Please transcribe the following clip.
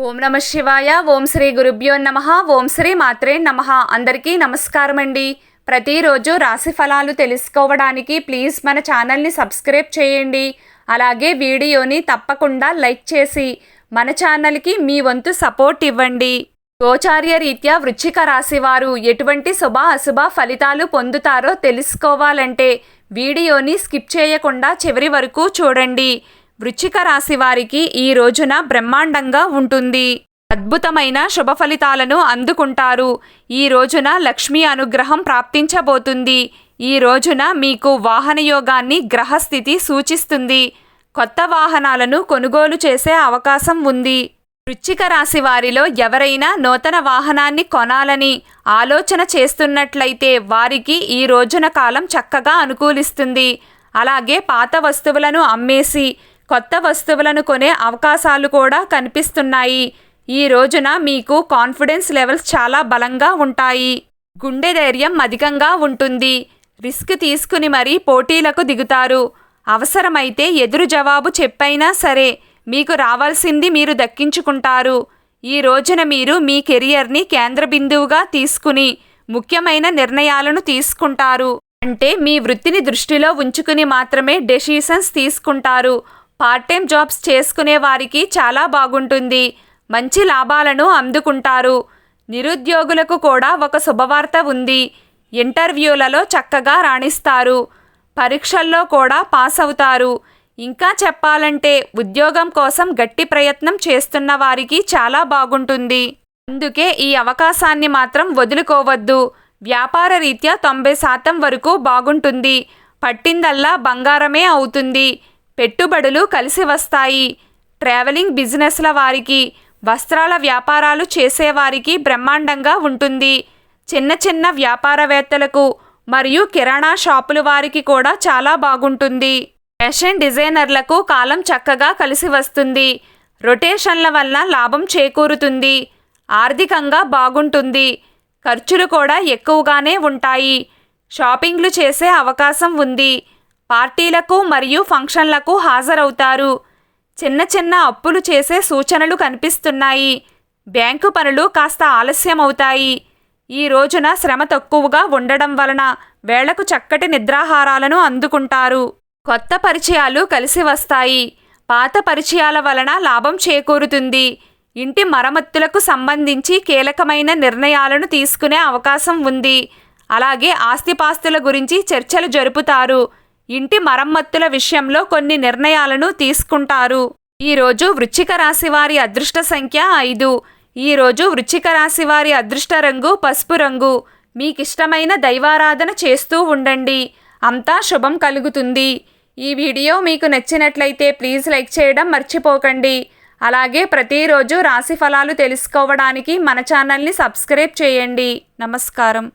ఓం నమ శివాయ. ఓం శ్రీ గురుభ్యో నమః. ఓం శ్రీ మాత్రే నమః. అందరికీ నమస్కారం అండి. ప్రతిరోజు రాశి ఫలాలు తెలుసుకోవడానికి ప్లీజ్ మన ఛానల్ని సబ్స్క్రైబ్ చేయండి. అలాగే వీడియోని తప్పకుండా లైక్ చేసి మన ఛానల్కి మీ వంతు సపోర్ట్ ఇవ్వండి. గోచార్య రీత్యా వృశ్చిక రాశి వారు ఎటువంటి శుభ అశుభ ఫలితాలు పొందుతారో తెలుసుకోవాలంటే వీడియోని స్కిప్ చేయకుండా చివరి వరకు చూడండి. వృశ్చిక రాశి వారికి ఈ రోజున బ్రహ్మాండంగా ఉంటుంది. అద్భుతమైన శుభ ఫలితాలను అందుకుంటారు. ఈ రోజున లక్ష్మీ అనుగ్రహం ప్రాప్తించబోతుంది. ఈ రోజున మీకు వాహన యోగాన్ని గ్రహస్థితి సూచిస్తుంది. కొత్త వాహనాలను కొనుగోలు చేసే అవకాశం ఉంది. వృశ్చిక రాశి వారిలో ఎవరైనా నూతన వాహనాన్ని కొనాలని ఆలోచన చేస్తున్నట్లయితే వారికి ఈ రోజున కాలం చక్కగా అనుకూలిస్తుంది. అలాగే పాత వస్తువులను అమ్మేసి కొత్త వస్తువులను కొనే అవకాశాలు కూడా కనిపిస్తున్నాయి. ఈ రోజున మీకు కాన్ఫిడెన్స్ లెవెల్స్ చాలా బలంగా ఉంటాయి. గుండె ధైర్యం అధికంగా ఉంటుంది. రిస్క్ తీసుకుని మరీ పోటీలకు దిగుతారు. అవసరమైతే ఎదురు జవాబు చెప్పైనా సరే మీకు రావాల్సింది మీరు దక్కించుకుంటారు. ఈ రోజున మీరు మీ కెరియర్ని కేంద్ర బిందువుగా తీసుకుని ముఖ్యమైన నిర్ణయాలను తీసుకుంటారు. అంటే మీ వృత్తిని దృష్టిలో ఉంచుకుని మాత్రమే డెసిషన్స్ తీసుకుంటారు. పార్ట్ టైం జాబ్స్ చేసుకునే వారికి చాలా బాగుంటుంది. మంచి లాభాలను అందుకుంటారు. నిరుద్యోగులకు కూడా ఒక శుభవార్త ఉంది. ఇంటర్వ్యూలలో చక్కగా రాణిస్తారు. పరీక్షల్లో కూడా పాస్ అవుతారు. ఇంకా చెప్పాలంటే ఉద్యోగం కోసం గట్టి ప్రయత్నం చేస్తున్న వారికి చాలా బాగుంటుంది. అందుకే ఈ అవకాశాన్ని మాత్రం వదులుకోవద్దు. వ్యాపార రీత్యా 90% వరకు బాగుంటుంది. పట్టిందల్లా బంగారమే అవుతుంది. పెట్టుబడులు కలిసి వస్తాయి. ట్రావెలింగ్ బిజినెస్ల వారికి, వస్త్రాల వ్యాపారాలు చేసేవారికి బ్రహ్మాండంగా ఉంటుంది. చిన్న చిన్న వ్యాపారవేత్తలకు మరియు కిరాణా షాపుల వారికి కూడా చాలా బాగుంటుంది. ఫ్యాషన్ డిజైనర్లకు కాలం చక్కగా కలిసి వస్తుంది. రొటేషన్ల వల్ల లాభం చేకూరుతుంది. ఆర్థికంగా బాగుంటుంది. ఖర్చులు కూడా ఎక్కువగానే ఉంటాయి. షాపింగ్లు చేసే అవకాశం ఉంది. పార్టీలకు మరియు ఫంక్షన్లకు హాజరవుతారు. చిన్న చిన్న అప్పులు చేసే సూచనలు కనిపిస్తున్నాయి. బ్యాంకు పనులు కాస్త ఆలస్యం అవుతాయి. ఈ రోజున శ్రమ తక్కువగా ఉండడం వలన వేళకు చక్కటి నిద్రాహారాలను అందుకుంటారు. కొత్త పరిచయాలు కలిసి వస్తాయి. పాత పరిచయాల వలన లాభం చేకూరుతుంది. ఇంటి మరమ్మతులకు సంబంధించి కీలకమైన నిర్ణయాలను తీసుకునే అవకాశం ఉంది. అలాగే ఆస్తిపాస్తుల గురించి చర్చలు జరుపుతారు. ఇంటి మరమ్మతుల విషయంలో కొన్ని నిర్ణయాలను తీసుకుంటారు. ఈరోజు వృశ్చిక రాశి వారి అదృష్ట సంఖ్య 5. ఈరోజు వృశ్చిక రాశి వారి అదృష్ట రంగు పసుపు రంగు. మీకిష్టమైన దైవారాధన చేస్తూ ఉండండి. అంతా శుభం కలుగుతుంది. ఈ వీడియో మీకు నచ్చినట్లయితే ప్లీజ్ లైక్ చేయడం మర్చిపోకండి. అలాగే ప్రతిరోజు రాశి ఫలాలు తెలుసుకోవడానికి మన ఛానల్ని సబ్స్క్రైబ్ చేయండి. నమస్కారం.